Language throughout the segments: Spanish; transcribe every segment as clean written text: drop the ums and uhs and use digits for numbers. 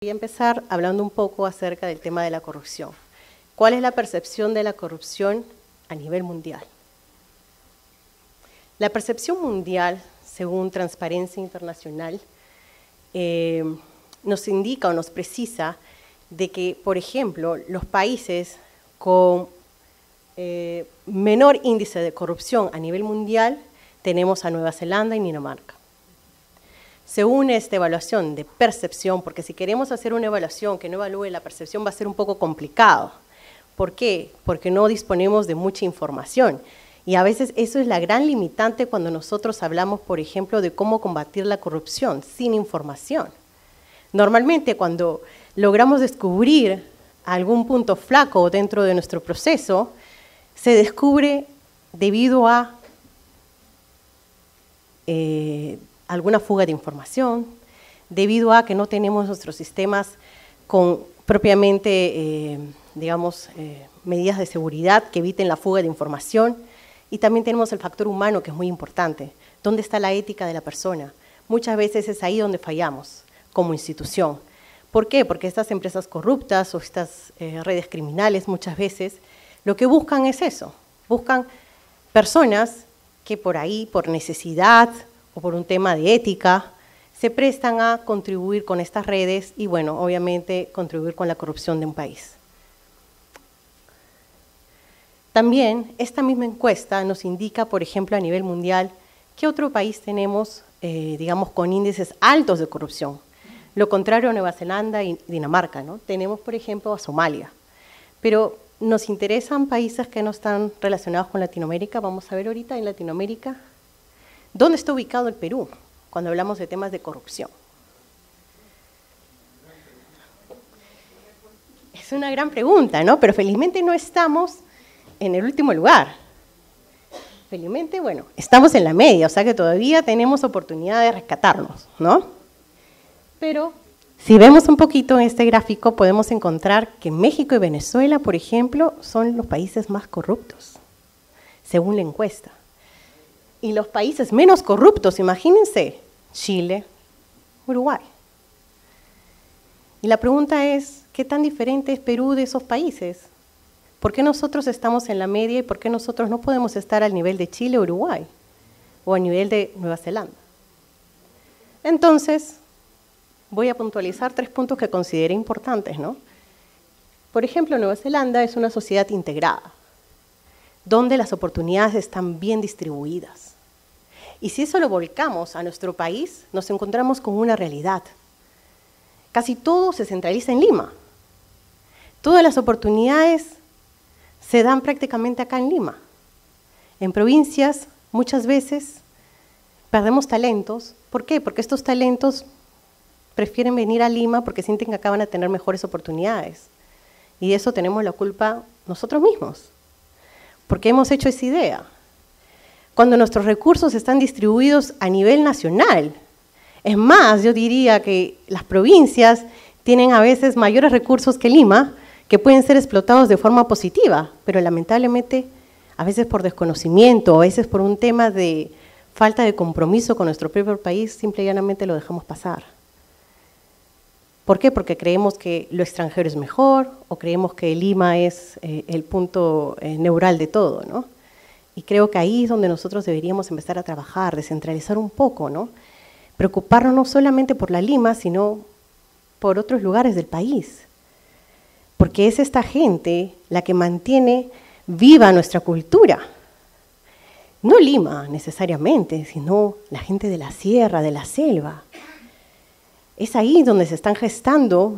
Voy a empezar hablando un poco acerca del tema de la corrupción. ¿Cuál es la percepción de la corrupción a nivel mundial? La percepción mundial, según Transparencia Internacional, nos indica o nos precisa de que, por ejemplo, los países con menor índice de corrupción a nivel mundial tenemos a Nueva Zelanda y Dinamarca. Según esta evaluación de percepción, porque si queremos hacer una evaluación que no evalúe la percepción va a ser un poco complicado. ¿Por qué? Porque no disponemos de mucha información. Y a veces eso es la gran limitante cuando nosotros hablamos, por ejemplo, de cómo combatir la corrupción, sin información. Normalmente cuando logramos descubrir algún punto flaco dentro de nuestro proceso, se descubre debido a alguna fuga de información, debido a que no tenemos nuestros sistemas con propiamente, medidas de seguridad que eviten la fuga de información. Y también tenemos el factor humano, que es muy importante. ¿Dónde está la ética de la persona? Muchas veces es ahí donde fallamos como institución. ¿Por qué? Porque estas empresas corruptas o estas redes criminales muchas veces lo que buscan es eso. Buscan personas que por ahí, por necesidad o por un tema de ética, se prestan a contribuir con estas redes y, bueno, obviamente contribuir con la corrupción de un país. También esta misma encuesta nos indica, por ejemplo, a nivel mundial, qué otro país tenemos, con índices altos de corrupción. Lo contrario a Nueva Zelanda y Dinamarca, ¿no? Tenemos, por ejemplo, a Somalia. Pero nos interesan países que no están relacionados con Latinoamérica. Vamos a ver ahorita en Latinoamérica. ¿Dónde está ubicado el Perú cuando hablamos de temas de corrupción? Es una gran pregunta, ¿no? Pero felizmente no estamos en el último lugar. Felizmente, bueno, estamos en la media, o sea que todavía tenemos oportunidad de rescatarnos, ¿no? Pero si vemos un poquito en este gráfico, podemos encontrar que México y Venezuela, por ejemplo, son los países más corruptos, según la encuesta. Y los países menos corruptos, imagínense, Chile, Uruguay. Y la pregunta es, ¿qué tan diferente es Perú de esos países? ¿Por qué nosotros estamos en la media y por qué nosotros no podemos estar al nivel de Chile o Uruguay? O a nivel de Nueva Zelanda. Entonces, voy a puntualizar 3 puntos que consideré importantes, ¿no? Por ejemplo, Nueva Zelanda es una sociedad integrada, donde las oportunidades están bien distribuidas. Y si eso lo volcamos a nuestro país, nos encontramos con una realidad. Casi todo se centraliza en Lima. Todas las oportunidades se dan prácticamente acá en Lima. En provincias, muchas veces, perdemos talentos. ¿Por qué? Porque estos talentos prefieren venir a Lima porque sienten que acá van a tener mejores oportunidades. Y de eso tenemos la culpa nosotros mismos, porque hemos hecho esa idea. Cuando nuestros recursos están distribuidos a nivel nacional, es más, yo diría que las provincias tienen a veces mayores recursos que Lima, que pueden ser explotados de forma positiva, pero lamentablemente, a veces por desconocimiento, a veces por un tema de falta de compromiso con nuestro propio país, simple y llanamente lo dejamos pasar. ¿Por qué? Porque creemos que lo extranjero es mejor o creemos que Lima es el punto neural de todo, ¿no? Y creo que ahí es donde nosotros deberíamos empezar a trabajar, descentralizar un poco, ¿no? Preocuparnos no solamente por la Lima, sino por otros lugares del país. Porque es esta gente la que mantiene viva nuestra cultura. No Lima necesariamente, sino la gente de la sierra, de la selva. Es ahí donde se están gestando,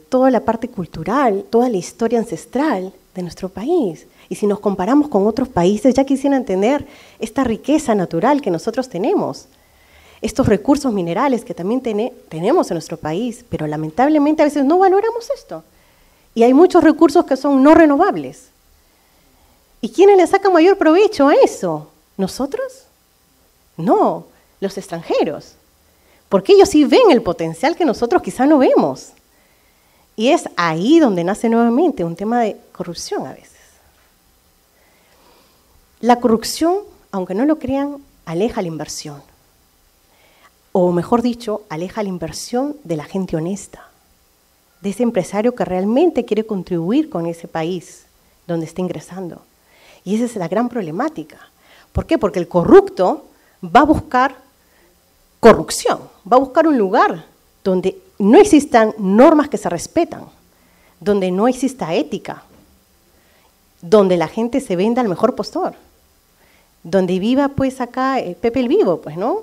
toda la parte cultural, toda la historia ancestral de nuestro país. Y si nos comparamos con otros países, ya quisieran tener esta riqueza natural que nosotros tenemos, estos recursos minerales que también tenemos en nuestro país, pero lamentablemente a veces no valoramos esto. Y hay muchos recursos que son no renovables. ¿Y quiénes le sacan mayor provecho a eso? ¿Nosotros? No, los extranjeros. Porque ellos sí ven el potencial que nosotros quizá no vemos. Y es ahí donde nace nuevamente un tema de corrupción a veces. La corrupción, aunque no lo crean, aleja la inversión. o mejor dicho, aleja la inversión de la gente honesta, de ese empresario que realmente quiere contribuir con ese país donde está ingresando. Y esa es la gran problemática. ¿Por qué? Porque el corrupto va a buscar corrupción, va a buscar un lugar donde no existan normas que se respetan, donde no exista ética, donde la gente se venda al mejor postor, donde viva pues acá Pepe el Vivo, pues, ¿no?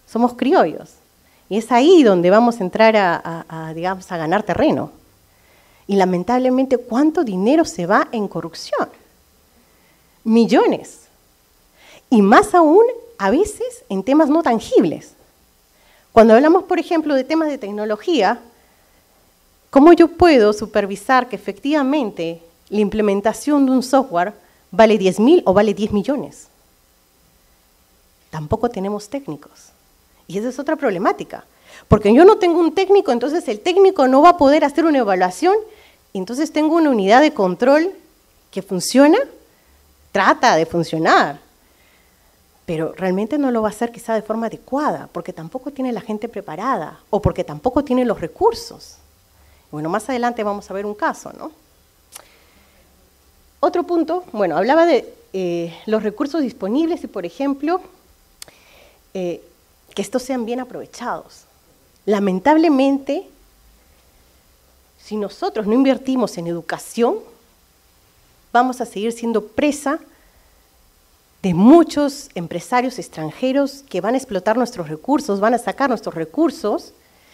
Somos criollos. Y es ahí donde vamos a entrar digamos, a ganar terreno. Y lamentablemente, ¿cuánto dinero se va en corrupción? Millones. Y más aún, a veces, en temas no tangibles. Cuando hablamos, por ejemplo, de temas de tecnología, ¿cómo yo puedo supervisar que efectivamente la implementación de un software vale 10.000 o vale 10 millones? Tampoco tenemos técnicos. Y esa es otra problemática. Porque yo no tengo un técnico, entonces el técnico no va a poder hacer una evaluación, entonces tengo una unidad de control que funciona, trata de funcionar, pero realmente no lo va a hacer quizá de forma adecuada, porque tampoco tiene la gente preparada, o porque tampoco tiene los recursos. Bueno, más adelante vamos a ver un caso, ¿no? Otro punto, bueno, hablaba de los recursos disponibles y, por ejemplo, que estos sean bien aprovechados. Lamentablemente, si nosotros no invertimos en educación, vamos a seguir siendo presa de muchos empresarios extranjeros que van a explotar nuestros recursos, van a sacar nuestros recursos,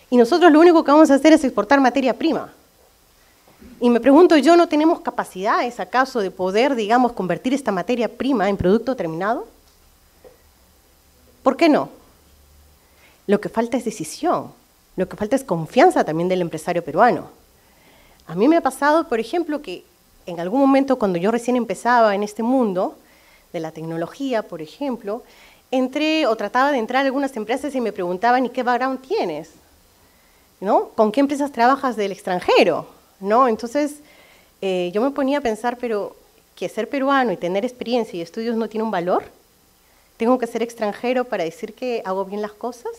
y nosotros lo único que vamos a hacer es exportar materia prima. Y me pregunto yo, ¿no tenemos capacidades acaso de poder, digamos, convertir esta materia prima en producto terminado? ¿Por qué no? Lo que falta es decisión, lo que falta es confianza también del empresario peruano. A mí me ha pasado, por ejemplo, que en algún momento cuando yo recién empezaba en este mundo de la tecnología, por ejemplo, entré o trataba de entrar a algunas empresas y me preguntaban, ¿y qué background tienes? ¿No? ¿Con qué empresas trabajas del extranjero? ¿No? Entonces, yo me ponía a pensar, pero ¿que ser peruano y tener experiencia y estudios no tiene un valor? ¿Tengo que ser extranjero para decir que hago bien las cosas?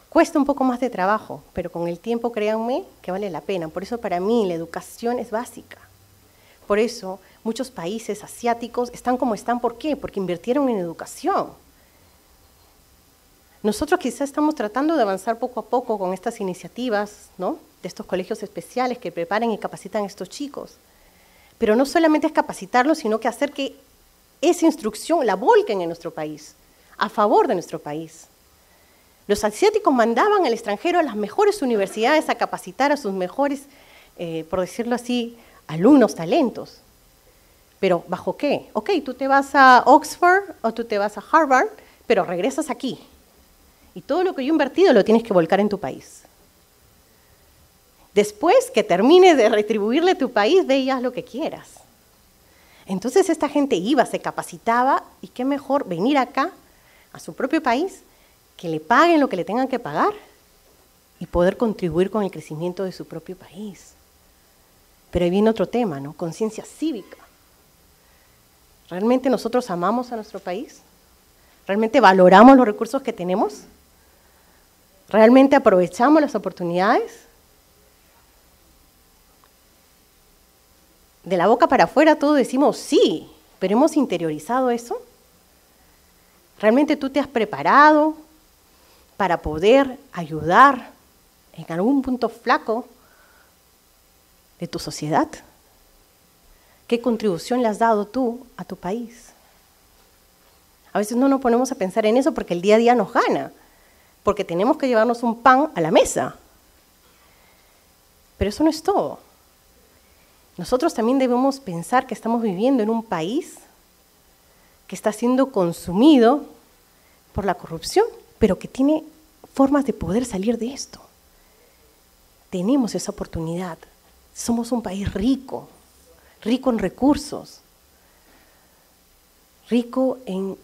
Cuesta un poco más de trabajo, pero con el tiempo, créanme, que vale la pena. Por eso para mí la educación es básica. Por eso muchos países asiáticos están como están. ¿Por qué? Porque invirtieron en educación. Nosotros quizás estamos tratando de avanzar poco a poco con estas iniciativas, ¿no?, de estos colegios especiales que preparan y capacitan a estos chicos. Pero no solamente es capacitarlos, sino que hacer que esa instrucción la volquen en nuestro país, a favor de nuestro país. Los asiáticos mandaban al extranjero a las mejores universidades a capacitar a sus mejores, por decirlo así, alumnos, talentos. ¿Pero bajo qué? Ok, tú te vas a Oxford o tú te vas a Harvard, pero regresas aquí. Y todo lo que yo he invertido lo tienes que volcar en tu país. Después que termines de retribuirle a tu país, ve y haz lo que quieras. Entonces esta gente iba, se capacitaba, y qué mejor venir acá, a su propio país, que le paguen lo que le tengan que pagar y poder contribuir con el crecimiento de su propio país. Pero ahí viene otro tema, ¿no? Conciencia cívica. ¿Realmente nosotros amamos a nuestro país? ¿Realmente valoramos los recursos que tenemos? ¿Realmente aprovechamos las oportunidades? De la boca para afuera todos decimos sí, pero ¿hemos interiorizado eso? ¿Realmente tú te has preparado para poder ayudar en algún punto flaco de tu sociedad? ¿Qué contribución le has dado tú a tu país? A veces no nos ponemos a pensar en eso porque el día a día nos gana, porque tenemos que llevarnos un pan a la mesa. Pero eso no es todo. Nosotros también debemos pensar que estamos viviendo en un país que está siendo consumido por la corrupción, pero que tiene formas de poder salir de esto. Tenemos esa oportunidad. Somos un país rico, rico en recursos, rico en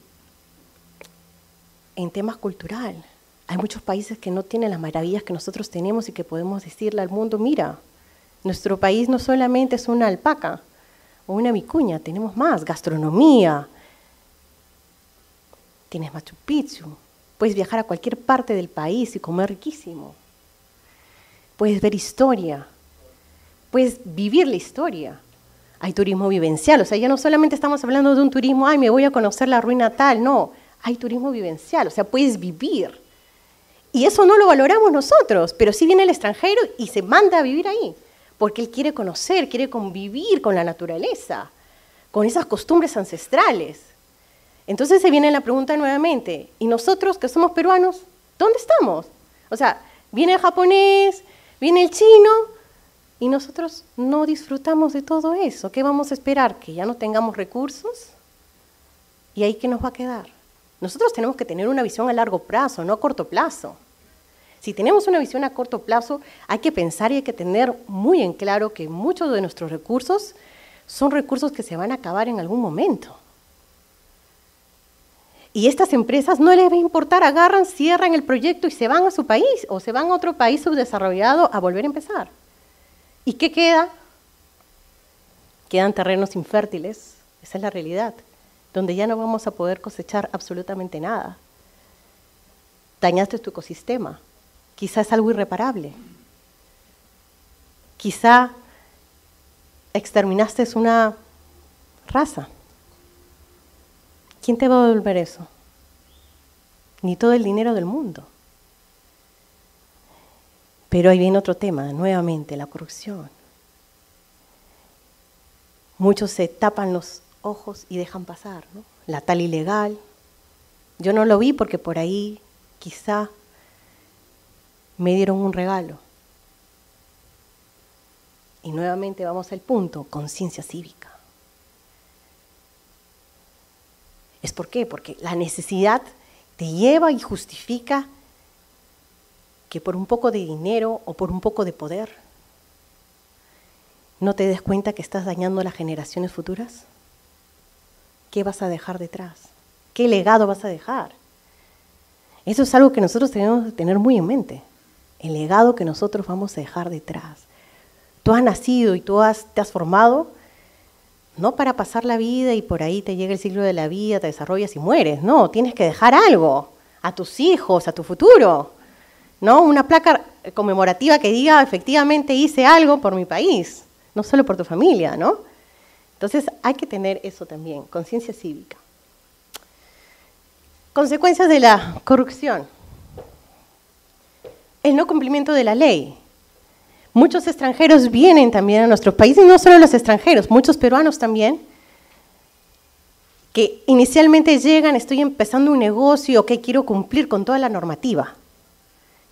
temas culturales. Hay muchos países que no tienen las maravillas que nosotros tenemos y que podemos decirle al mundo, mira, nuestro país no solamente es una alpaca o una vicuña, tenemos más, gastronomía, tienes Machu Picchu, Puedes viajar a cualquier parte del país y comer riquísimo. Puedes ver historia. Puedes vivir la historia. Hay turismo vivencial, o sea, ya no solamente estamos hablando de un turismo, ay, me voy a conocer la ruina tal, no. Hay turismo vivencial, o sea, puedes vivir. Y eso no lo valoramos nosotros, pero sí viene el extranjero y se manda a vivir ahí, porque él quiere conocer, quiere convivir con la naturaleza, con esas costumbres ancestrales. Entonces se viene la pregunta nuevamente, ¿y nosotros que somos peruanos, dónde estamos? O sea, viene el japonés, viene el chino, y nosotros no disfrutamos de todo eso. ¿Qué vamos a esperar? ¿Que ya no tengamos recursos? ¿Y ahí qué nos va a quedar? Nosotros tenemos que tener una visión a largo plazo, no a corto plazo. Si tenemos una visión a corto plazo, hay que pensar y hay que tener muy en claro que muchos de nuestros recursos son recursos que se van a acabar en algún momento. Y estas empresas no les va a importar, agarran, cierran el proyecto y se van a su país o se van a otro país subdesarrollado a volver a empezar. ¿Y qué queda? Quedan terrenos infértiles, esa es la realidad, donde ya no vamos a poder cosechar absolutamente nada. Dañaste tu ecosistema, quizá es algo irreparable. Quizá exterminaste una raza. ¿Quién te va a devolver eso? Ni todo el dinero del mundo. Pero ahí viene otro tema, nuevamente, la corrupción. Muchos se tapan los ojos y dejan pasar, ¿no? La tal ilegal. Yo no lo vi porque por ahí quizá me dieron un regalo. Y nuevamente vamos al punto, conciencia cívica. ¿Es por qué? Porque la necesidad te lleva y justifica que por un poco de dinero o por un poco de poder no te des cuenta que estás dañando a las generaciones futuras. ¿Qué vas a dejar detrás? ¿Qué legado vas a dejar? Eso es algo que nosotros tenemos que tener muy en mente, el legado que nosotros vamos a dejar detrás. Tú has nacido y te has formado no para pasar la vida y por ahí te llega el ciclo de la vida, te desarrollas y mueres, no, tienes que dejar algo a tus hijos, a tu futuro. ¿No? Una placa conmemorativa que diga, efectivamente hice algo por mi país, no solo por tu familia, ¿no? Entonces hay que tener eso también, conciencia cívica. Consecuencias de la corrupción. El no cumplimiento de la ley. Muchos extranjeros vienen también a nuestro país, y no solo los extranjeros, muchos peruanos también, que inicialmente llegan, estoy empezando un negocio, ok, quiero cumplir con toda la normativa.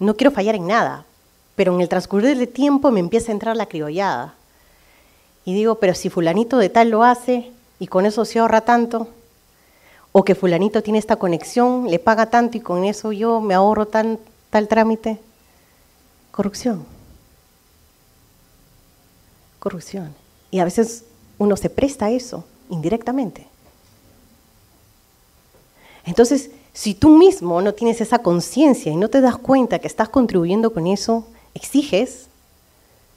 No quiero fallar en nada, pero en el transcurrir del tiempo me empieza a entrar la criollada. Y digo, pero si fulanito de tal lo hace y con eso se ahorra tanto, o que fulanito tiene esta conexión, le paga tanto y con eso yo me ahorro tal trámite. Corrupción. Corrupción. Y a veces uno se presta a eso indirectamente. Entonces, si tú mismo no tienes esa conciencia y no te das cuenta que estás contribuyendo con eso, exiges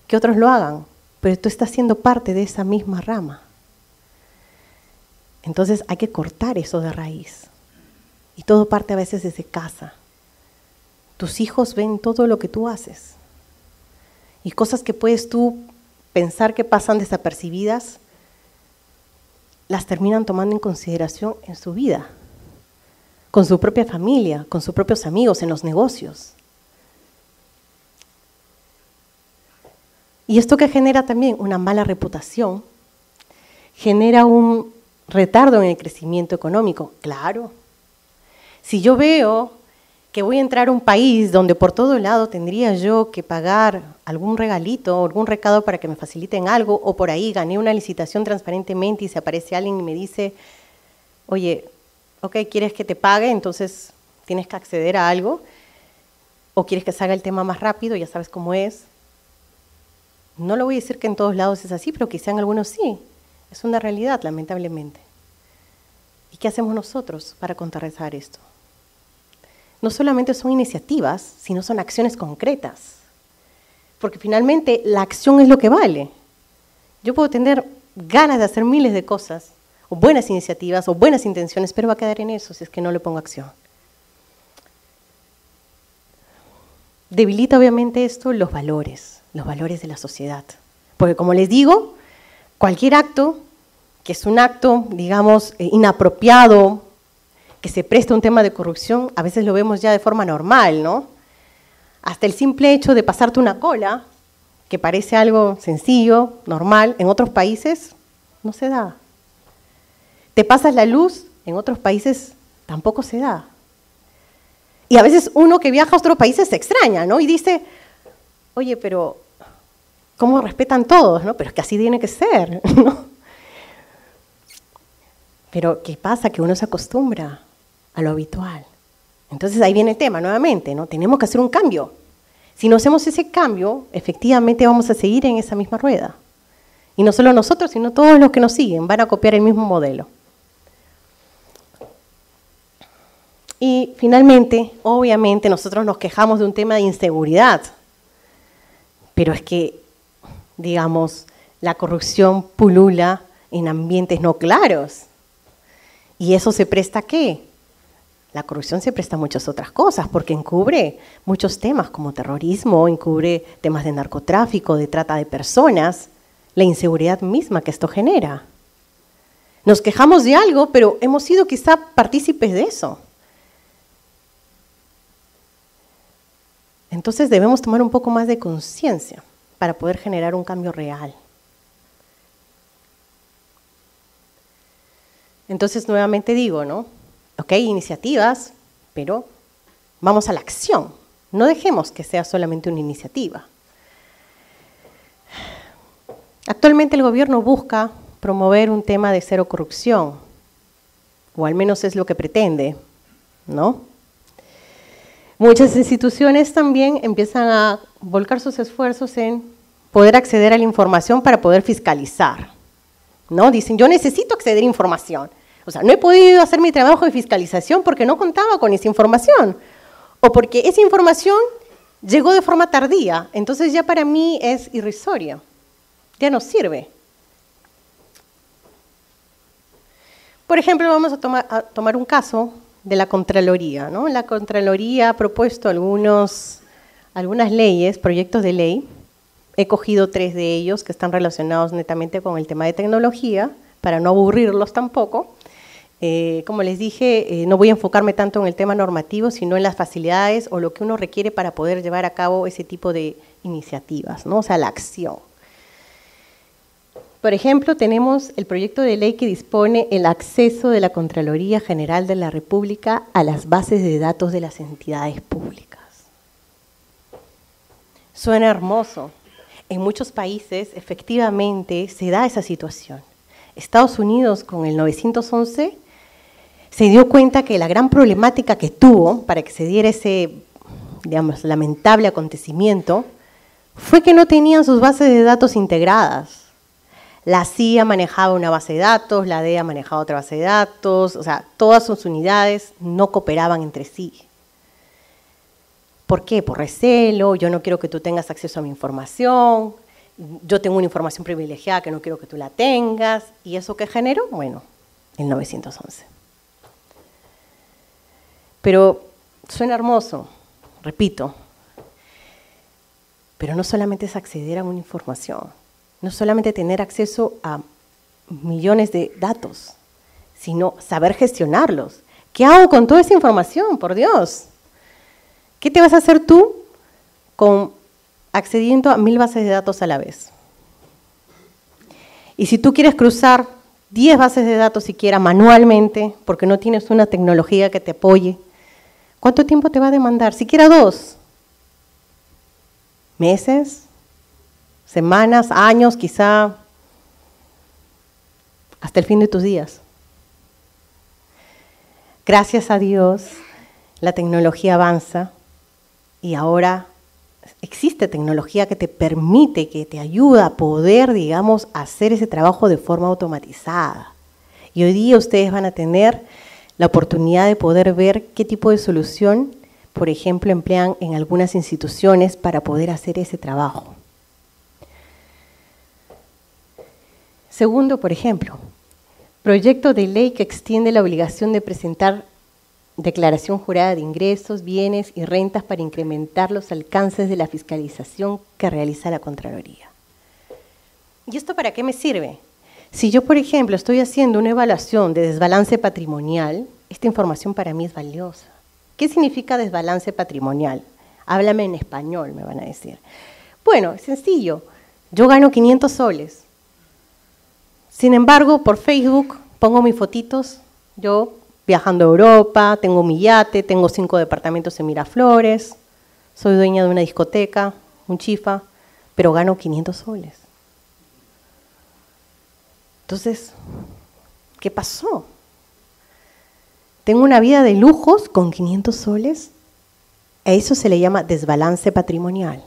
que otros lo hagan, pero tú estás siendo parte de esa misma rama. Entonces hay que cortar eso de raíz. Y todo parte a veces desde casa. Tus hijos ven todo lo que tú haces. Y cosas que puedes tú pensar que pasan desapercibidas, las terminan tomando en consideración en su vida. Con su propia familia, con sus propios amigos, en los negocios. Y esto que genera también una mala reputación, genera un retardo en el crecimiento económico. Claro, si yo veo que voy a entrar a un país donde por todo lado tendría yo que pagar algún regalito o algún recado para que me faciliten algo, o por ahí gané una licitación transparentemente y se aparece alguien y me dice, oye, ok, ¿quieres que te pague? Entonces tienes que acceder a algo. ¿O quieres que salga el tema más rápido? Ya sabes cómo es. No lo voy a decir que en todos lados es así, pero quizá en algunos sí. Es una realidad, lamentablemente. ¿Y qué hacemos nosotros para contrarrestar esto? No solamente son iniciativas, sino son acciones concretas. Porque finalmente la acción es lo que vale. Yo puedo tener ganas de hacer miles de cosas, o buenas iniciativas, o buenas intenciones, pero va a quedar en eso si es que no le pongo acción. debilita obviamente esto los valores de la sociedad. Porque como les digo, cualquier acto que es un acto, digamos, inapropiado, que se presta a un tema de corrupción, a veces lo vemos ya de forma normal, ¿no? Hasta el simple hecho de pasarte una cola, que parece algo sencillo, normal, en otros países no se da. Te pasas la luz, en otros países tampoco se da. Y a veces uno que viaja a otros países se extraña, ¿no? Y dice, oye, pero ¿cómo respetan todos, no? Pero es que así tiene que ser, ¿no? Pero ¿qué pasa? Que uno se acostumbra a lo habitual. Entonces ahí viene el tema nuevamente, ¿no? Tenemos que hacer un cambio. Si no hacemos ese cambio, efectivamente vamos a seguir en esa misma rueda. Y no solo nosotros, sino todos los que nos siguen van a copiar el mismo modelo. Y finalmente, obviamente, nosotros nos quejamos de un tema de inseguridad, pero es que, digamos, la corrupción pulula en ambientes no claros. ¿Y eso se presta a qué? La corrupción se presta a muchas otras cosas, porque encubre muchos temas como terrorismo, encubre temas de narcotráfico, de trata de personas, la inseguridad misma que esto genera. Nos quejamos de algo, pero hemos sido quizá partícipes de eso. Entonces debemos tomar un poco más de conciencia para poder generar un cambio real. Entonces nuevamente digo, ¿no? Ok, iniciativas, pero vamos a la acción. No dejemos que sea solamente una iniciativa. Actualmente el gobierno busca promover un tema de cero corrupción, o al menos es lo que pretende, ¿no? Muchas instituciones también empiezan a volcar sus esfuerzos en poder acceder a la información para poder fiscalizar, ¿no? Dicen, yo necesito acceder a información. O sea, no he podido hacer mi trabajo de fiscalización porque no contaba con esa información, o porque esa información llegó de forma tardía, entonces ya para mí es irrisoria, ya no sirve. Por ejemplo, vamos a tomar un caso de la Contraloría, ¿no? La Contraloría ha propuesto algunas leyes, proyectos de ley. He cogido 3 de ellos que están relacionados netamente con el tema de tecnología, para no aburrirlos tampoco. Como les dije, no voy a enfocarme tanto en el tema normativo, sino en las facilidades o lo que uno requiere para poder llevar a cabo ese tipo de iniciativas, ¿no? O sea, la acción. Por ejemplo, tenemos el proyecto de ley que dispone el acceso de la Contraloría General de la República a las bases de datos de las entidades públicas. Suena hermoso. En muchos países, efectivamente, se da esa situación. Estados Unidos, con el 911, se dio cuenta que la gran problemática que tuvo para que se diera ese, digamos, lamentable acontecimiento, fue que no tenían sus bases de datos integradas. La CIA manejaba una base de datos, la DEA manejaba otra base de datos, o sea, todas sus unidades no cooperaban entre sí. ¿Por qué? Por recelo, yo no quiero que tú tengas acceso a mi información, yo tengo una información privilegiada que no quiero que tú la tengas, ¿y eso qué generó? Bueno, el 911. Pero suena hermoso, repito, pero no solamente es acceder a una información, no solamente tener acceso a millones de datos, sino saber gestionarlos. ¿Qué hago con toda esa información, por Dios? ¿Qué te vas a hacer tú con accediendo a 1000 bases de datos a la vez? Y si tú quieres cruzar 10 bases de datos siquiera manualmente, porque no tienes una tecnología que te apoye, ¿cuánto tiempo te va a demandar? Siquiera 2. ¿Meses? ¿Semanas? ¿Años? Quizá hasta el fin de tus días. Gracias a Dios, la tecnología avanza y ahora existe tecnología que te permite, que te ayuda a poder, digamos, hacer ese trabajo de forma automatizada. Y hoy día ustedes van a tener la oportunidad de poder ver qué tipo de solución, por ejemplo, emplean en algunas instituciones para poder hacer ese trabajo. Segundo, por ejemplo, proyecto de ley que extiende la obligación de presentar Declaración jurada de ingresos, bienes y rentas para incrementar los alcances de la fiscalización que realiza la Contraloría. ¿Y esto para qué me sirve? Si yo, por ejemplo, estoy haciendo una evaluación de desbalance patrimonial, esta información para mí es valiosa. ¿Qué significa desbalance patrimonial? Háblame en español, me van a decir. Bueno, es sencillo. Yo gano 500 soles. Sin embargo, por Facebook pongo mis fotitos, yo viajando a Europa, tengo mi yate, tengo 5 departamentos en Miraflores, soy dueña de una discoteca, un chifa, pero gano 500 soles. Entonces, ¿qué pasó? ¿Tengo una vida de lujos con 500 soles? A eso se le llama desbalance patrimonial.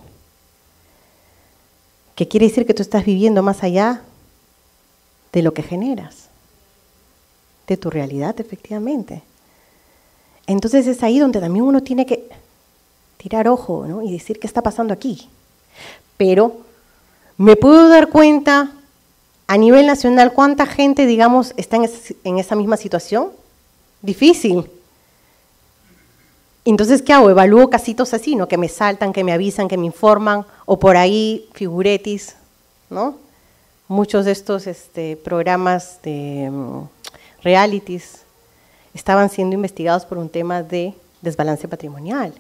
¿Qué quiere decir? Que tú estás viviendo más allá de lo que generas, de tu realidad, efectivamente. Entonces es ahí donde también uno tiene que tirar ojo, ¿no? Y decir qué está pasando aquí. Pero me puedo dar cuenta a nivel nacional cuánta gente, digamos, está en esa misma situación. Difícil. Entonces, ¿qué hago? Evalúo casitos así, ¿no? Que me saltan, que me avisan, que me informan, o por ahí figuretis, ¿no? Muchos de estos programas de realities estaban siendo investigados por un tema de desbalance patrimonial.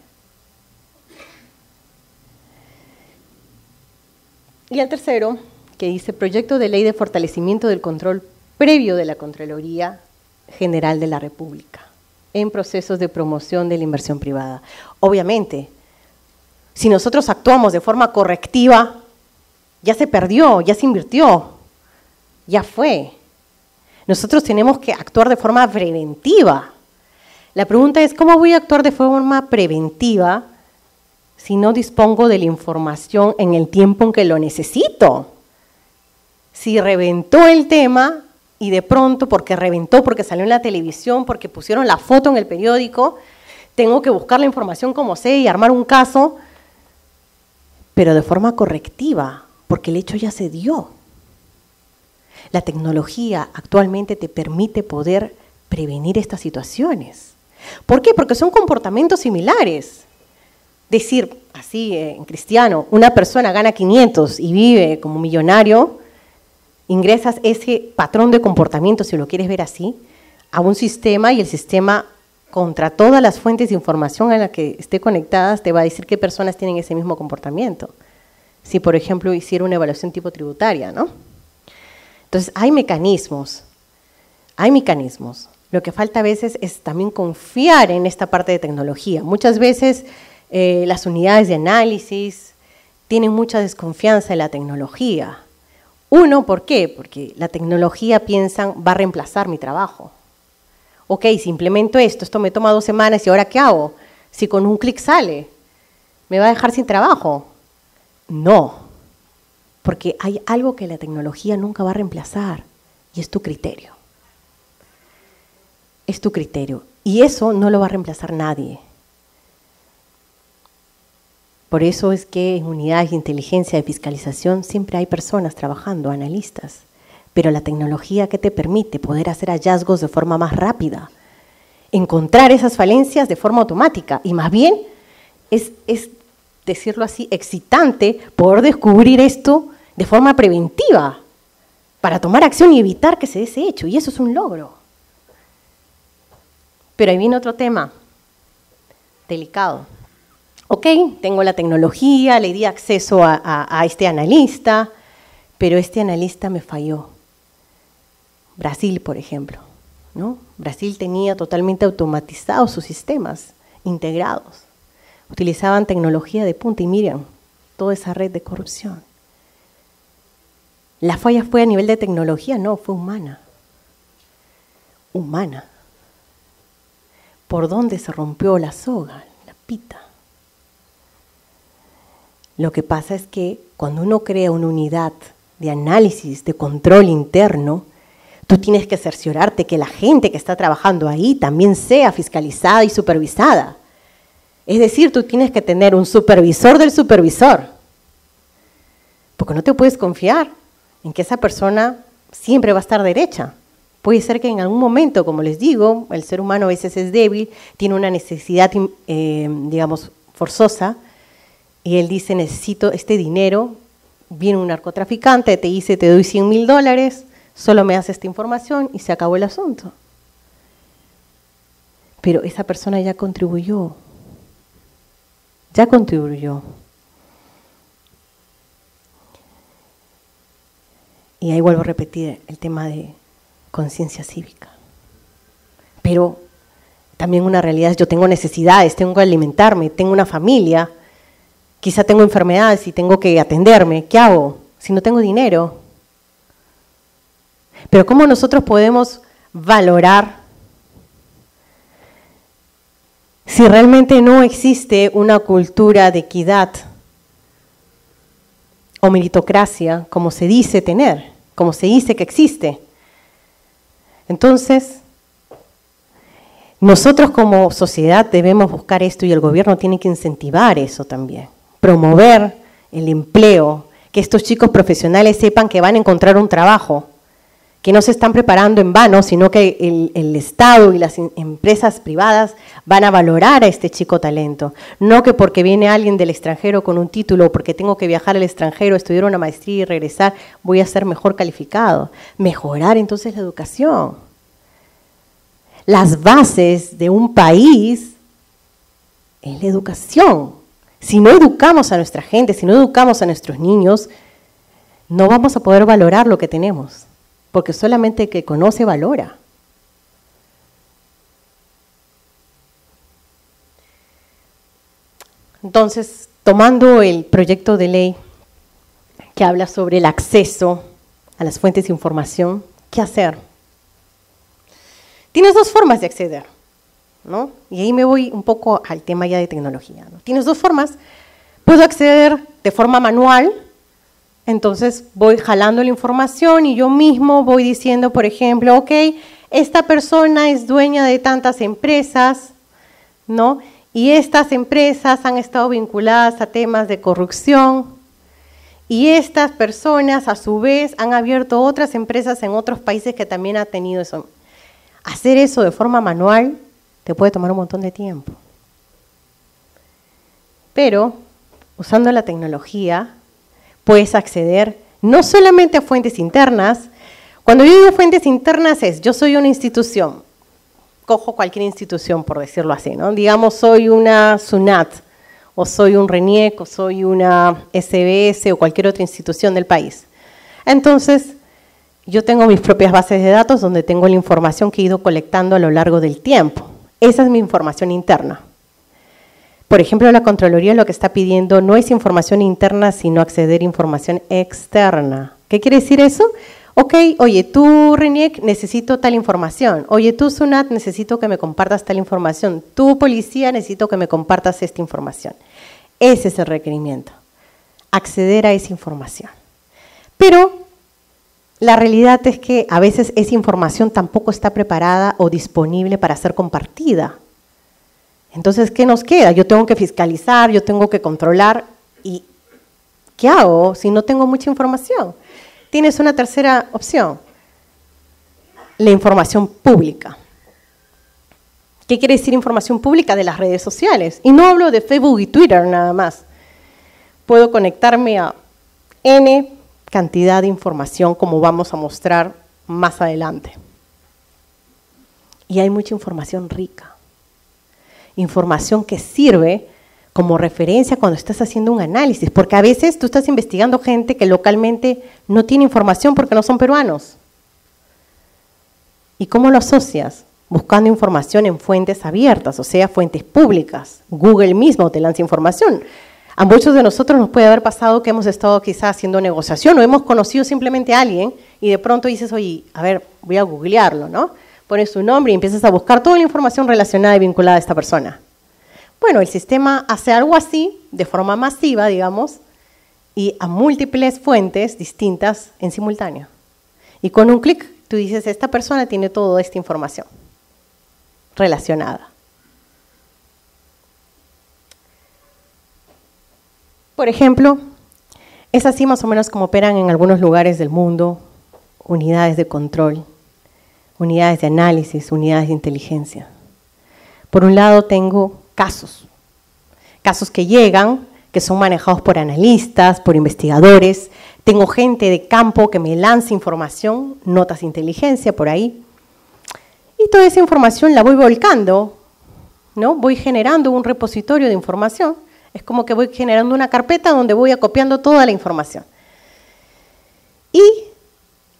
Y el tercero, que dice Proyecto de Ley de Fortalecimiento del Control Previo de la Contraloría General de la República en procesos de promoción de la inversión privada. Obviamente, si nosotros actuamos de forma correctiva, ya se perdió, ya se invirtió, ya fue. Nosotros tenemos que actuar de forma preventiva. La pregunta es, ¿cómo voy a actuar de forma preventiva si no dispongo de la información en el tiempo en que lo necesito? Si reventó el tema y de pronto, porque reventó, porque salió en la televisión, porque pusieron la foto en el periódico, tengo que buscar la información como sea y armar un caso, pero de forma correctiva, porque el hecho ya se dio. La tecnología actualmente te permite poder prevenir estas situaciones. ¿Por qué? Porque son comportamientos similares. Decir, así en cristiano, una persona gana 500 y vive como millonario, ingresas ese patrón de comportamiento, si lo quieres ver así, a un sistema y el sistema, contra todas las fuentes de información a las que esté conectadas, te va a decir qué personas tienen ese mismo comportamiento. Si, por ejemplo, hiciera una evaluación tipo tributaria, ¿no? Entonces, hay mecanismos. Lo que falta a veces es también confiar en esta parte de tecnología. Muchas veces las unidades de análisis tienen mucha desconfianza en la tecnología. Uno, ¿por qué? Porque la tecnología piensan va a reemplazar mi trabajo. Ok, si implemento esto me toma 2 semanas y ¿ahora qué hago? Si con un clic sale, ¿me va a dejar sin trabajo? No, porque hay algo que la tecnología nunca va a reemplazar y es tu criterio. Es tu criterio y eso no lo va a reemplazar nadie. Por eso es que en unidades de inteligencia de fiscalización siempre hay personas trabajando, analistas, pero la tecnología que te permite poder hacer hallazgos de forma más rápida, encontrar esas falencias de forma automática y más bien es decirlo así, excitante poder descubrir esto de forma preventiva para tomar acción y evitar que se dé ese hecho y eso es un logro. Pero ahí viene otro tema delicado. Ok, tengo la tecnología, le di acceso a este analista, pero este analista me falló. Brasil, por ejemplo, ¿no? Brasil tenía totalmente automatizados sus sistemas integrados. Utilizaban tecnología de punta y miren, toda esa red de corrupción. ¿La falla fue a nivel de tecnología? No, fue humana. Humana. ¿Por dónde se rompió la soga, la pita? Lo que pasa es que cuando uno crea una unidad de análisis, de control interno, tú tienes que cerciorarte que la gente que está trabajando ahí también sea fiscalizada y supervisada. Es decir, tú tienes que tener un supervisor del supervisor, porque no te puedes confiar en que esa persona siempre va a estar derecha, Puede ser que en algún momento, como les digo, el ser humano a veces es débil, tiene una necesidad, digamos, forzosa, y él dice, necesito este dinero, viene un narcotraficante, te dice, te doy $100.000, solo me das esta información y se acabó el asunto. Pero esa persona ya contribuyó. Ya contribuyó. Y ahí vuelvo a repetir el tema de conciencia cívica. Pero también una realidad es, yo tengo necesidades, tengo que alimentarme, tengo una familia, quizá tengo enfermedades y tengo que atenderme. ¿Qué hago si no tengo dinero? Pero ¿cómo nosotros podemos valorar si realmente no existe una cultura de equidad o meritocracia como se dice tener, como se dice que existe? Entonces, nosotros como sociedad debemos buscar esto y el gobierno tiene que incentivar eso también, promover el empleo, que estos chicos profesionales sepan que van a encontrar un trabajo, que no se están preparando en vano, sino que el Estado y las empresas privadas van a valorar a este chico talento. No que porque viene alguien del extranjero con un título, o porque tengo que viajar al extranjero, estudiar una maestría y regresar, voy a ser mejor calificado. Mejorar entonces la educación. Las bases de un país es la educación. Si no educamos a nuestra gente, si no educamos a nuestros niños, no vamos a poder valorar lo que tenemos. Porque solamente el que conoce valora. Entonces, tomando el proyecto de ley que habla sobre el acceso a las fuentes de información, ¿qué hacer? Tienes dos formas de acceder, ¿no? Y ahí me voy un poco al tema ya de tecnología, ¿no? Tienes dos formas. Puedo acceder de forma manual. Entonces voy jalando la información y yo mismo voy diciendo, por ejemplo, ok, esta persona es dueña de tantas empresas, ¿no? Y estas empresas han estado vinculadas a temas de corrupción y estas personas a su vez han abierto otras empresas en otros países que también han tenido eso. Hacer eso de forma manual te puede tomar un montón de tiempo. Pero usando la tecnología puedes acceder no solamente a fuentes internas. Cuando yo digo fuentes internas es, yo soy una institución, cojo cualquier institución por decirlo así, ¿no? Digamos, soy una SUNAT, o soy un RENIEC, o soy una SBS, o cualquier otra institución del país. Entonces, yo tengo mis propias bases de datos donde tengo la información que he ido colectando a lo largo del tiempo. Esa es mi información interna. Por ejemplo, la Contraloría lo que está pidiendo no es información interna, sino acceder a información externa. ¿Qué quiere decir eso? Ok, oye, tú, RENIEC, necesito tal información. Oye, tú, SUNAT, necesito que me compartas tal información. Tú, policía, necesito que me compartas esta información. Ese es el requerimiento, acceder a esa información. Pero la realidad es que a veces esa información tampoco está preparada o disponible para ser compartida. Entonces, ¿qué nos queda? Yo tengo que fiscalizar, yo tengo que controlar. ¿Y qué hago si no tengo mucha información? Tienes una tercera opción, la información pública. ¿Qué quiere decir información pública? De las redes sociales. Y no hablo de Facebook y Twitter nada más. Puedo conectarme a N cantidad de información como vamos a mostrar más adelante. Y hay mucha información rica. Información que sirve como referencia cuando estás haciendo un análisis, porque a veces tú estás investigando gente que localmente no tiene información porque no son peruanos. ¿Y cómo lo asocias? Buscando información en fuentes abiertas, o sea, fuentes públicas. Google mismo te lanza información. A muchos de nosotros nos puede haber pasado que hemos estado quizás haciendo negociación o hemos conocido simplemente a alguien y de pronto dices, oye, a ver, voy a googlearlo, ¿no? Pones su nombre y empiezas a buscar toda la información relacionada y vinculada a esta persona. Bueno, el sistema hace algo así, de forma masiva, digamos, y a múltiples fuentes distintas en simultáneo. Y con un clic, tú dices, esta persona tiene toda esta información relacionada. Por ejemplo, es así más o menos como operan en algunos lugares del mundo unidades de control unidades de análisis, unidades de inteligencia. Por un lado tengo casos que llegan, que son manejados por analistas, por investigadores. Tengo gente de campo que me lanza información, notas de inteligencia por ahí. Y toda esa información la voy volcando, ¿no? Voy generando un repositorio de información. Es como que voy generando una carpeta donde voy acopiando toda la información. Y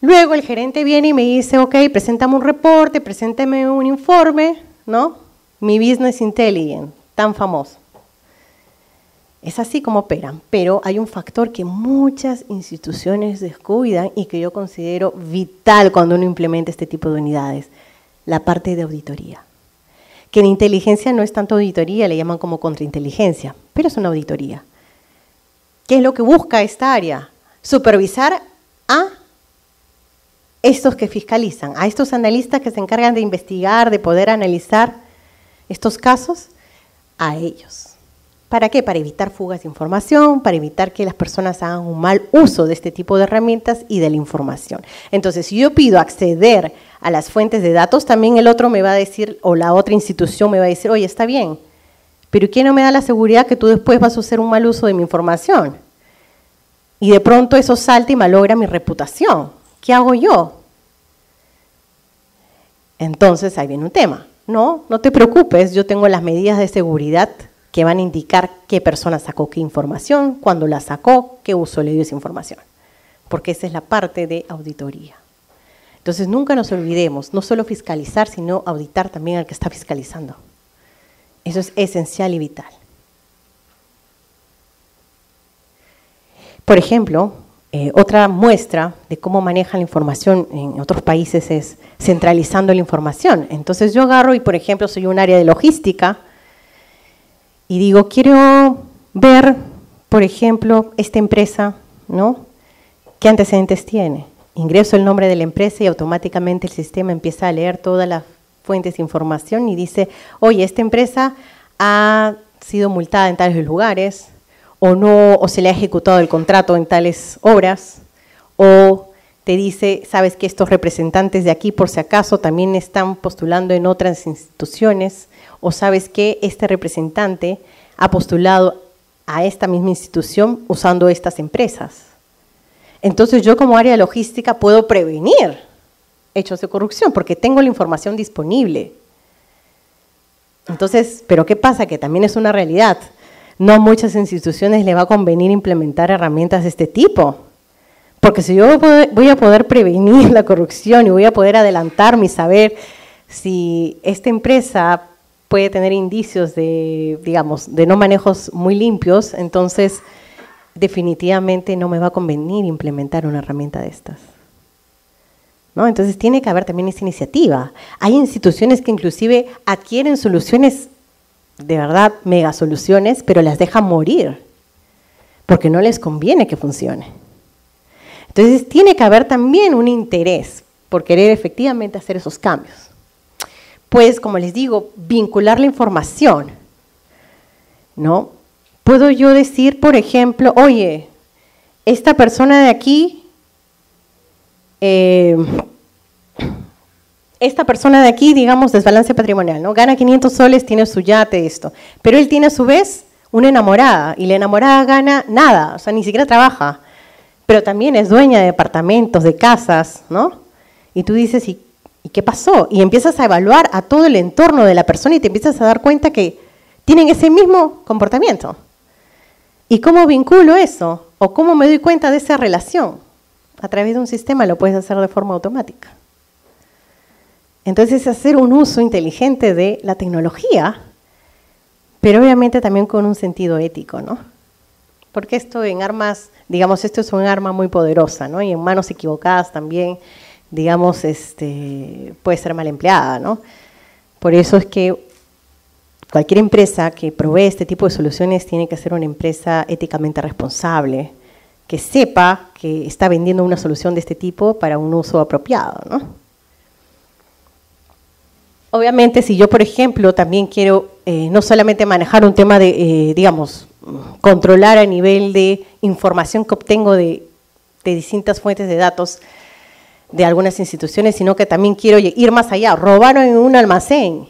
luego el gerente viene y me dice, ok, preséntame un reporte, preséntame un informe, ¿no? Mi Business Intelligence, tan famoso. Es así como operan, pero hay un factor que muchas instituciones descuidan y que yo considero vital cuando uno implementa este tipo de unidades, la parte de auditoría. Que en inteligencia no es tanto auditoría, le llaman como contrainteligencia, pero es una auditoría. ¿Qué es lo que busca esta área? Supervisar a estos que fiscalizan, a estos analistas que se encargan de investigar, de poder analizar estos casos, a ellos. ¿Para qué? Para evitar fugas de información, para evitar que las personas hagan un mal uso de este tipo de herramientas y de la información. Entonces, si yo pido acceder a las fuentes de datos, también el otro me va a decir, o la otra institución me va a decir, oye, está bien, pero ¿quién no me da la seguridad que tú después vas a hacer un mal uso de mi información? Y de pronto eso salta y malogra mi reputación. ¿Qué hago yo? Entonces, ahí viene un tema. No te preocupes, yo tengo las medidas de seguridad que van a indicar qué persona sacó qué información, cuándo la sacó, qué uso le dio esa información. Porque esa es la parte de auditoría. Entonces, nunca nos olvidemos, no solo fiscalizar, sino auditar también al que está fiscalizando. Eso es esencial y vital. Por ejemplo, otra muestra de cómo manejan la información en otros países es centralizando la información. Entonces, yo agarro y, por ejemplo, soy un área de logística, y digo, quiero ver, por ejemplo, esta empresa, ¿no? ¿Qué antecedentes tiene? Ingreso el nombre de la empresa y automáticamente el sistema empieza a leer todas las fuentes de información y dice, oye, esta empresa ha sido multada en tales lugares, o no, o se le ha ejecutado el contrato en tales obras, o te dice, sabes que estos representantes de aquí, por si acaso, también están postulando en otras instituciones, o sabes que este representante ha postulado a esta misma institución usando estas empresas. Entonces yo como área de logística puedo prevenir hechos de corrupción porque tengo la información disponible. Entonces, ¿pero qué pasa? Que también es una realidad. No a muchas instituciones le va a convenir implementar herramientas de este tipo. Porque si yo voy a poder prevenir la corrupción y voy a poder adelantarme y saber si esta empresa puede tener indicios de, digamos, de no manejos muy limpios, entonces definitivamente no me va a convenir implementar una herramienta de estas, ¿no? Entonces tiene que haber también esa iniciativa. Hay instituciones que inclusive adquieren soluciones, de verdad, mega soluciones, pero las dejan morir, porque no les conviene que funcione. Entonces tiene que haber también un interés por querer efectivamente hacer esos cambios. Pues, como les digo, vincular la información, ¿no? Puedo yo decir, por ejemplo, oye, esta persona de aquí, digamos, desbalance patrimonial, ¿no? Gana 500 soles, tiene su yate, esto. Pero él tiene a su vez una enamorada, y la enamorada gana nada, o sea, ni siquiera trabaja. Pero también es dueña de departamentos, de casas, ¿no? Y tú dices, ¿y qué pasó? Y empiezas a evaluar a todo el entorno de la persona y te empiezas a dar cuenta que tienen ese mismo comportamiento. ¿Y cómo vinculo eso? ¿O cómo me doy cuenta de esa relación? A través de un sistema lo puedes hacer de forma automática. Entonces, hacer un uso inteligente de la tecnología, pero obviamente también con un sentido ético, ¿no? Porque esto en armas, digamos, esto es un arma muy poderosa, ¿no? Y en manos equivocadas también, digamos, puede ser mal empleada, ¿no? Por eso es que cualquier empresa que provee este tipo de soluciones tiene que ser una empresa éticamente responsable, que sepa que está vendiendo una solución de este tipo para un uso apropiado, ¿no? Obviamente, si yo, por ejemplo, también quiero no solamente manejar un tema de, digamos, controlar a nivel de información que obtengo de distintas fuentes de datos, de algunas instituciones, sino que también quiero ir más allá. Robaron en un almacén.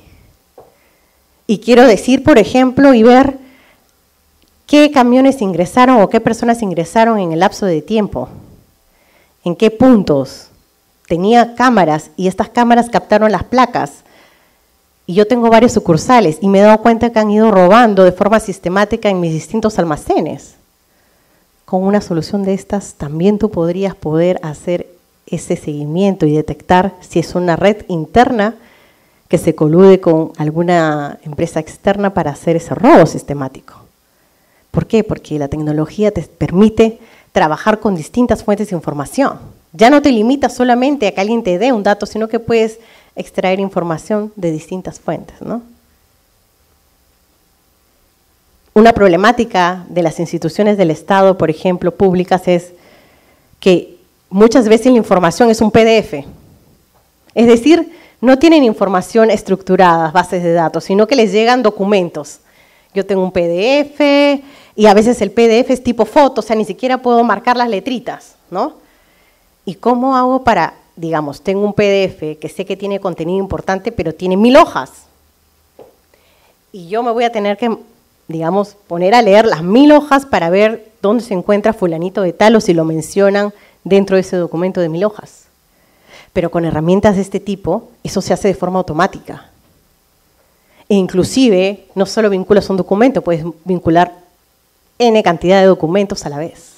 Y quiero decir, por ejemplo, y ver qué camiones ingresaron o qué personas ingresaron en el lapso de tiempo. En qué puntos. Tenía cámaras y estas cámaras captaron las placas. Y yo tengo varios sucursales y me he dado cuenta que han ido robando de forma sistemática en mis distintos almacenes. Con una solución de estas también tú podrías poder hacer ese seguimiento y detectar si es una red interna que se colude con alguna empresa externa para hacer ese robo sistemático. ¿Por qué? Porque la tecnología te permite trabajar con distintas fuentes de información. Ya no te limitas solamente a que alguien te dé un dato, sino que puedes extraer información de distintas fuentes, ¿no? Una problemática de las instituciones del Estado, por ejemplo, públicas, es que muchas veces la información es un PDF. Es decir, no tienen información estructurada, bases de datos, sino que les llegan documentos. Yo tengo un PDF y a veces el PDF es tipo foto, o sea, ni siquiera puedo marcar las letritas, ¿no? ¿Y cómo hago para, digamos, tengo un PDF que sé que tiene contenido importante, pero tiene 1000 hojas? Y yo me voy a tener que, digamos, poner a leer las 1000 hojas para ver dónde se encuentra fulanito de tal o si lo mencionan dentro de ese documento de 1000 hojas. Pero con herramientas de este tipo, eso se hace de forma automática. E inclusive, no solo vinculas un documento, puedes vincular N cantidad de documentos a la vez.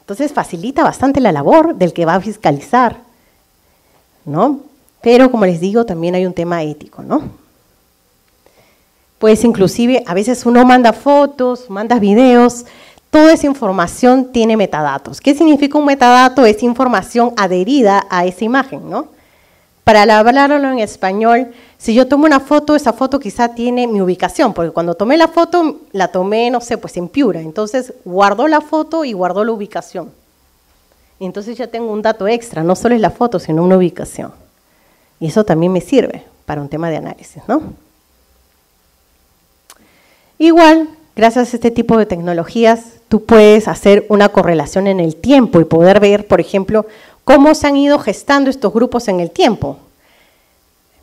Entonces facilita bastante la labor del que va a fiscalizar, ¿no? Pero como les digo, también hay un tema ético, ¿no? Pues inclusive, a veces uno manda fotos, manda videos, toda esa información tiene metadatos. ¿Qué significa un metadato? Es información adherida a esa imagen, ¿no? Para hablarlo en español, si yo tomo una foto, esa foto quizá tiene mi ubicación, porque cuando tomé la foto, la tomé, no sé, pues en Piura. Entonces, guardó la foto y guardó la ubicación. Y entonces ya tengo un dato extra, no solo es la foto, sino una ubicación. Y eso también me sirve para un tema de análisis, ¿no? Igual, gracias a este tipo de tecnologías, tú puedes hacer una correlación en el tiempo y poder ver, por ejemplo, cómo se han ido gestando estos grupos en el tiempo.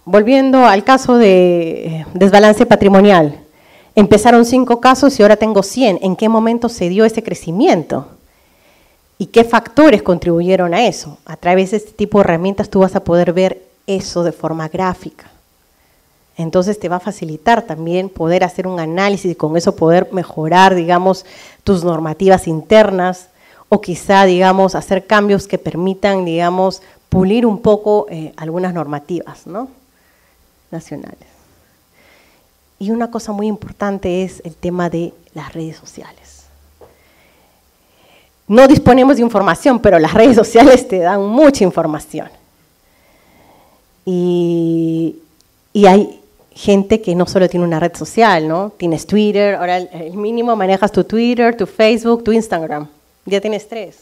Volviendo al caso de desbalance patrimonial, empezaron 5 casos y ahora tengo 100. ¿En qué momento se dio ese crecimiento? ¿Y qué factores contribuyeron a eso? A través de este tipo de herramientas tú vas a poder ver eso de forma gráfica. Entonces te va a facilitar también poder hacer un análisis y con eso poder mejorar, digamos, tus normativas internas o quizá, digamos, hacer cambios que permitan, digamos, pulir un poco algunas normativas, ¿no? Nacionales. Y una cosa muy importante es el tema de las redes sociales. No disponemos de información, pero las redes sociales te dan mucha información. Y hay gente que no solo tiene una red social, ¿no? Tienes Twitter, ahora el mínimo manejas tu Twitter, tu Facebook, tu Instagram. Ya tienes 3.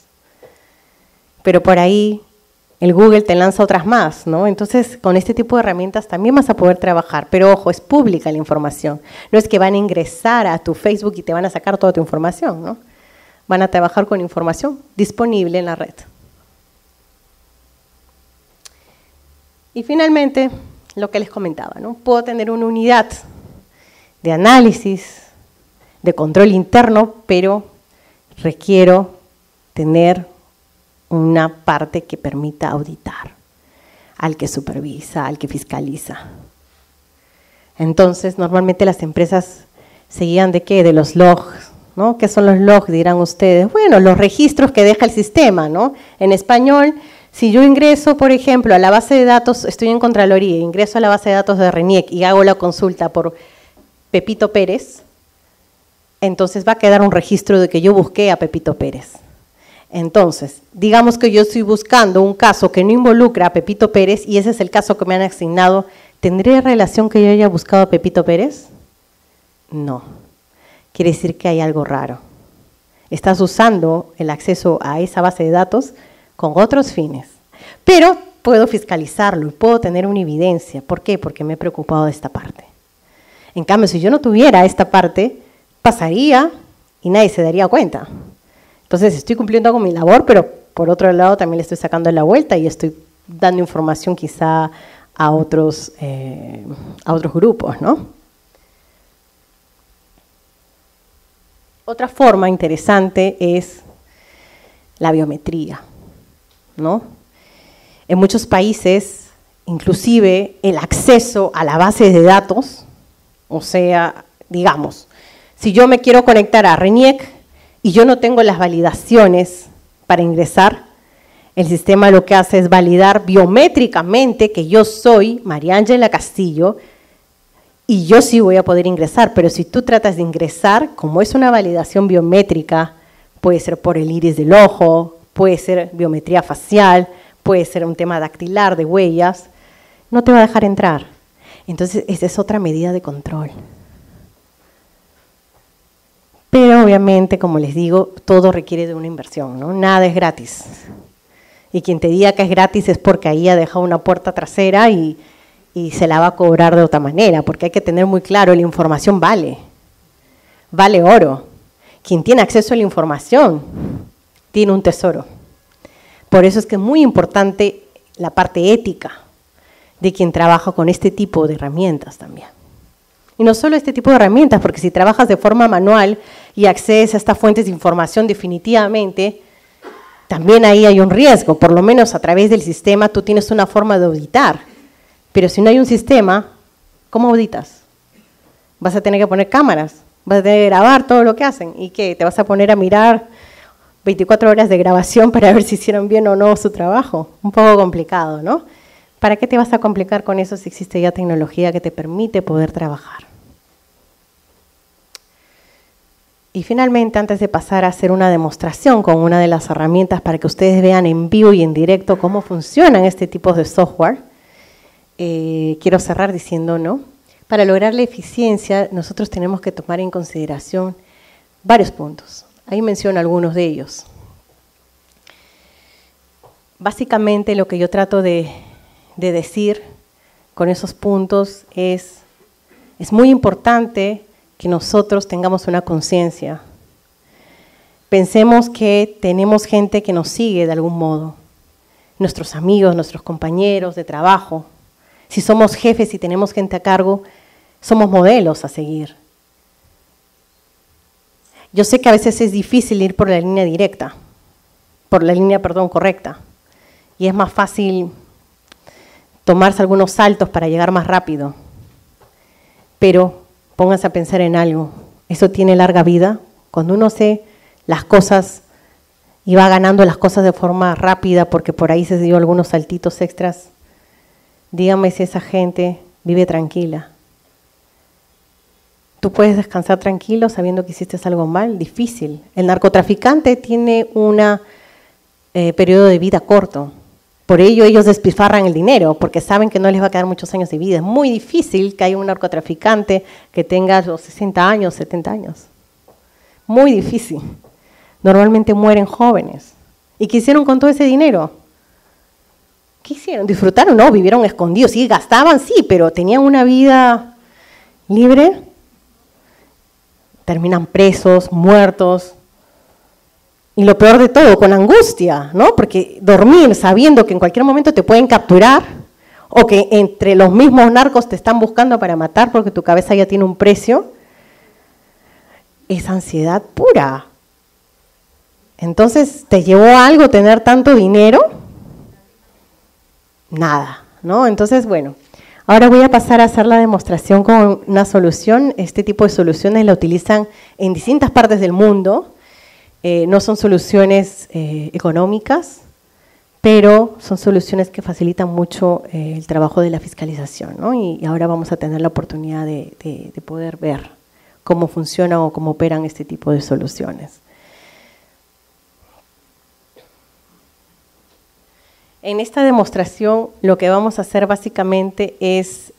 Pero por ahí el Google te lanza otras más, ¿no? Entonces, con este tipo de herramientas también vas a poder trabajar. Pero ojo, es pública la información. No es que van a ingresar a tu Facebook y te van a sacar toda tu información, ¿no? Van a trabajar con información disponible en la red. Y finalmente, lo que les comentaba, ¿no? Puedo tener una unidad de análisis, de control interno, pero requiero tener una parte que permita auditar al que supervisa, al que fiscaliza. Entonces, normalmente las empresas se guían ¿de qué? De los logs, ¿no? ¿Qué son los logs? Dirán ustedes. Bueno, los registros que deja el sistema, ¿no? En español, si yo ingreso, por ejemplo, a la base de datos, estoy en Contraloría, ingreso a la base de datos de RENIEC y hago la consulta por Pepito Pérez, entonces va a quedar un registro de que yo busqué a Pepito Pérez. Entonces, digamos que yo estoy buscando un caso que no involucra a Pepito Pérez y ese es el caso que me han asignado, ¿tendría relación que yo haya buscado a Pepito Pérez? No. Quiere decir que hay algo raro. Estás usando el acceso a esa base de datos con otros fines. Pero puedo fiscalizarlo y puedo tener una evidencia. ¿Por qué? Porque me he preocupado de esta parte. En cambio, si yo no tuviera esta parte, pasaría y nadie se daría cuenta. Entonces, estoy cumpliendo con mi labor, pero por otro lado también le estoy sacando la vuelta y estoy dando información quizá a otros grupos, ¿no? Otra forma interesante es la biometría, ¿no? En muchos países, inclusive el acceso a la base de datos, o sea, digamos, si yo me quiero conectar a RENIEC y yo no tengo las validaciones para ingresar, el sistema lo que hace es validar biométricamente que yo soy María Ángela Castillo y yo sí voy a poder ingresar, pero si tú tratas de ingresar, como es una validación biométrica, puede ser por el iris del ojo, puede ser biometría facial, puede ser un tema dactilar, de huellas, no te va a dejar entrar. Entonces, esa es otra medida de control. Pero obviamente, como les digo, todo requiere de una inversión, ¿no? Nada es gratis. Y quien te diga que es gratis es porque ahí ha dejado una puerta trasera y se la va a cobrar de otra manera, porque hay que tener muy claro, la información vale oro. Quien tiene acceso a la información tiene un tesoro. Por eso es que es muy importante la parte ética de quien trabaja con este tipo de herramientas también. Y no solo este tipo de herramientas, porque si trabajas de forma manual y accedes a estas fuentes de información definitivamente, también ahí hay un riesgo, por lo menos a través del sistema tú tienes una forma de auditar, pero si no hay un sistema, ¿cómo auditas? Vas a tener que poner cámaras, vas a tener que grabar todo lo que hacen, ¿y qué? ¿Te vas a poner a mirar 24 horas de grabación para ver si hicieron bien o no su trabajo? Un poco complicado, ¿no? ¿Para qué te vas a complicar con eso si existe ya tecnología que te permite poder trabajar? Y finalmente, antes de pasar a hacer una demostración con una de las herramientas para que ustedes vean en vivo y en directo cómo funcionan este tipo de software, quiero cerrar diciendo, ¿no? Para lograr la eficiencia, nosotros tenemos que tomar en consideración varios puntos. Ahí menciono algunos de ellos. Básicamente, lo que yo trato de decir con esos puntos es muy importante que nosotros tengamos una conciencia. Pensemos que tenemos gente que nos sigue de algún modo, nuestros amigos, nuestros compañeros de trabajo. Si somos jefes y tenemos gente a cargo, somos modelos a seguir. Yo sé que a veces es difícil ir por la línea directa, correcta, y es más fácil tomarse algunos saltos para llegar más rápido, pero pónganse a pensar en algo, eso tiene larga vida. Cuando uno hace las cosas y va ganando las cosas de forma rápida, porque por ahí se dio algunos saltitos extras, dígame si esa gente vive tranquila. ¿Tú puedes descansar tranquilo sabiendo que hiciste algo mal? Difícil. El narcotraficante tiene un periodo de vida corto. Por ello ellos despilfarran el dinero, porque saben que no les va a quedar muchos años de vida. Es muy difícil que haya un narcotraficante que tenga los 60 años, 70 años. Muy difícil. Normalmente mueren jóvenes. ¿Y qué hicieron con todo ese dinero? ¿Qué hicieron? ¿Disfrutaron? No, vivieron escondidos. Sí, gastaban, sí, pero tenían una vida libre. Terminan presos, muertos. Y lo peor de todo, con angustia, ¿no? Porque dormir sabiendo que en cualquier momento te pueden capturar o que entre los mismos narcos te están buscando para matar porque tu cabeza ya tiene un precio, es ansiedad pura. Entonces, ¿te llevó a algo tener tanto dinero? Nada, ¿no? Entonces, bueno, ahora voy a pasar a hacer la demostración con una solución. Este tipo de soluciones la utilizan en distintas partes del mundo. No son soluciones económicas, pero son soluciones que facilitan mucho el trabajo de la fiscalización, ¿no? Y ahora vamos a tener la oportunidad de poder ver cómo funcionan o cómo operan este tipo de soluciones. En esta demostración lo que vamos a hacer básicamente es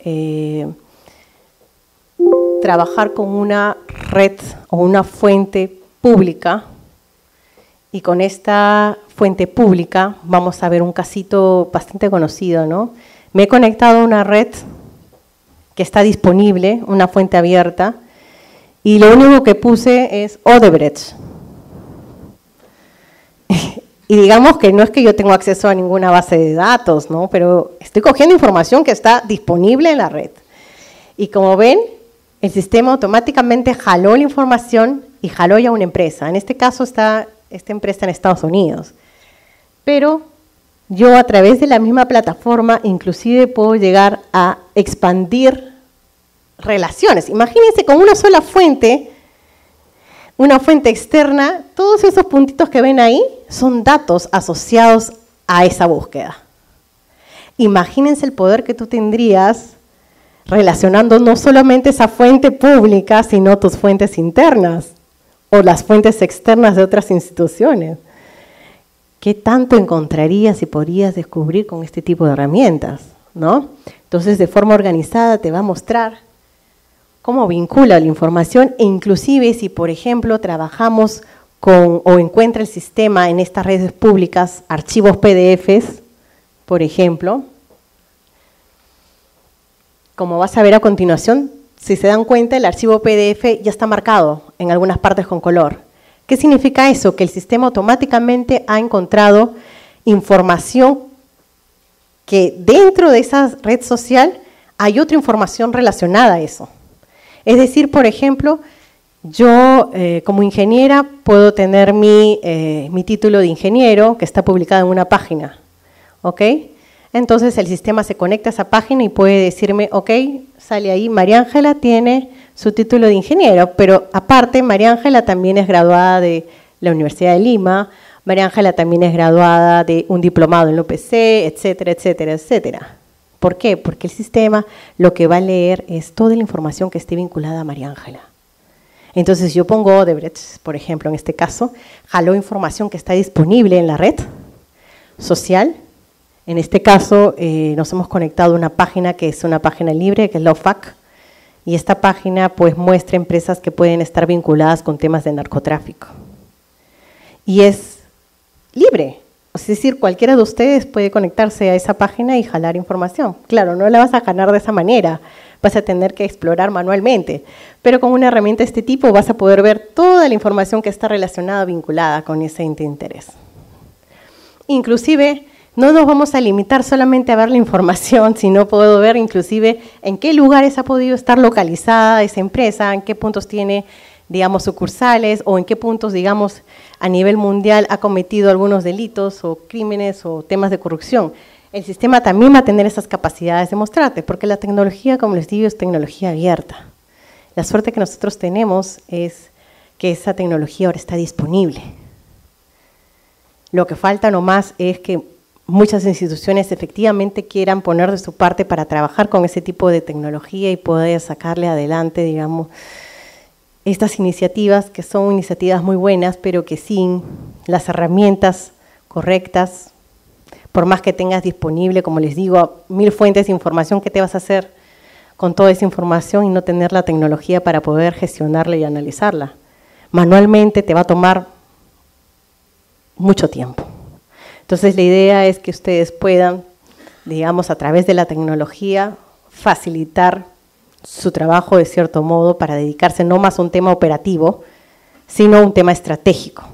trabajar con una red o una fuente pública. Y con esta fuente pública vamos a ver un casito bastante conocido, ¿no? Me he conectado a una red que está disponible, una fuente abierta, y lo único que puse es Odebrecht. Y digamos que no es que yo tengo acceso a ninguna base de datos, ¿no? Pero estoy cogiendo información que está disponible en la red. Y como ven, el sistema automáticamente jaló la información y jaló ya una empresa. En este caso está esta empresa en Estados Unidos. Pero yo a través de la misma plataforma inclusive puedo llegar a expandir relaciones. Imagínense con una sola fuente, una fuente externa, todos esos puntitos que ven ahí son datos asociados a esa búsqueda. Imagínense el poder que tú tendrías relacionando no solamente esa fuente pública, sino tus fuentes internas o las fuentes externas de otras instituciones. ¿Qué tanto encontrarías y podrías descubrir con este tipo de herramientas, ¿no? Entonces, de forma organizada te va a mostrar cómo vincula la información e inclusive si, por ejemplo, trabajamos con o encuentra el sistema en estas redes públicas archivos PDFs, por ejemplo, como vas a ver a continuación, si se dan cuenta, el archivo PDF ya está marcado en algunas partes con color. ¿Qué significa eso? Que el sistema automáticamente ha encontrado información que dentro de esa red social hay otra información relacionada a eso. Es decir, por ejemplo, yo como ingeniera puedo tener mi título de ingeniero que está publicado en una página, ¿ok? Entonces el sistema se conecta a esa página y puede decirme, ok, sale ahí, María Ángela tiene su título de ingeniero, pero aparte María Ángela también es graduada de la Universidad de Lima, María Ángela también es graduada de un diplomado en la UPC, etcétera, etcétera, etcétera. ¿Por qué? Porque el sistema lo que va a leer es toda la información que esté vinculada a María Ángela. Entonces yo pongo Odebrecht, por ejemplo, en este caso, jaló información que está disponible en la red social. En este caso nos hemos conectado a una página que es una página libre, que es LawFact, y esta página pues muestra empresas que pueden estar vinculadas con temas de narcotráfico. Y es libre, es decir, cualquiera de ustedes puede conectarse a esa página y jalar información. Claro, no la vas a ganar de esa manera, vas a tener que explorar manualmente, pero con una herramienta de este tipo vas a poder ver toda la información que está relacionada, vinculada con ese interés. Inclusive, no nos vamos a limitar solamente a ver la información, sino puedo ver inclusive en qué lugares ha podido estar localizada esa empresa, en qué puntos tiene, digamos, sucursales o en qué puntos, digamos, a nivel mundial ha cometido algunos delitos o crímenes o temas de corrupción. El sistema también va a tener esas capacidades de mostrarte, porque la tecnología, como les digo, es tecnología abierta. La suerte que nosotros tenemos es que esa tecnología ahora está disponible. Lo que falta nomás es que muchas instituciones efectivamente quieran poner de su parte para trabajar con ese tipo de tecnología y poder sacarle adelante, digamos, estas iniciativas que son iniciativas muy buenas, pero que sin las herramientas correctas, por más que tengas disponible, como les digo, 1000 fuentes de información, ¿qué te vas a hacer con toda esa información y no tener la tecnología para poder gestionarla y analizarla? Manualmente te va a tomar mucho tiempo. Entonces la idea es que ustedes puedan, digamos, a través de la tecnología, facilitar su trabajo de cierto modo para dedicarse no más a un tema operativo, sino a un tema estratégico,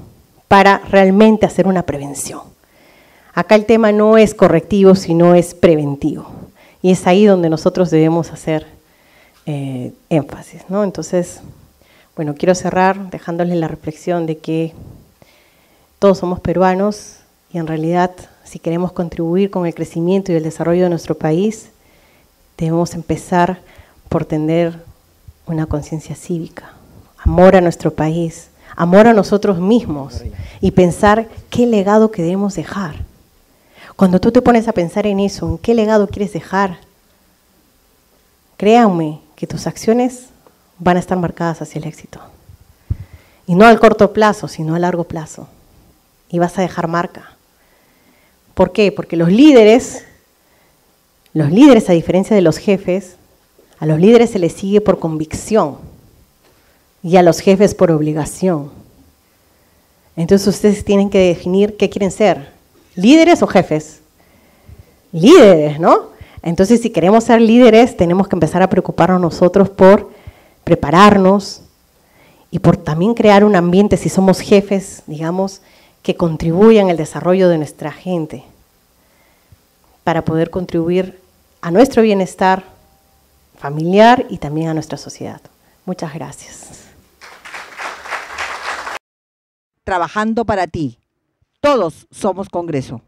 para realmente hacer una prevención. Acá el tema no es correctivo, sino es preventivo. Y es ahí donde nosotros debemos hacer énfasis, ¿no? Entonces, bueno, quiero cerrar dejándoles la reflexión de que todos somos peruanos, y en realidad, si queremos contribuir con el crecimiento y el desarrollo de nuestro país, debemos empezar por tener una conciencia cívica, amor a nuestro país, amor a nosotros mismos y pensar qué legado queremos dejar. Cuando tú te pones a pensar en eso, en qué legado quieres dejar, créanme que tus acciones van a estar marcadas hacia el éxito. Y no al corto plazo, sino a largo plazo. Y vas a dejar marca. ¿Por qué? Porque los líderes, a diferencia de los jefes, a los líderes se les sigue por convicción y a los jefes por obligación. Entonces ustedes tienen que definir qué quieren ser, líderes o jefes. Líderes, ¿no? Entonces si queremos ser líderes tenemos que empezar a preocuparnos nosotros por prepararnos y por también crear un ambiente, si somos jefes, digamos, que contribuyan al desarrollo de nuestra gente para poder contribuir a nuestro bienestar familiar y también a nuestra sociedad. Muchas gracias. Trabajando para ti. Todos somos Congreso.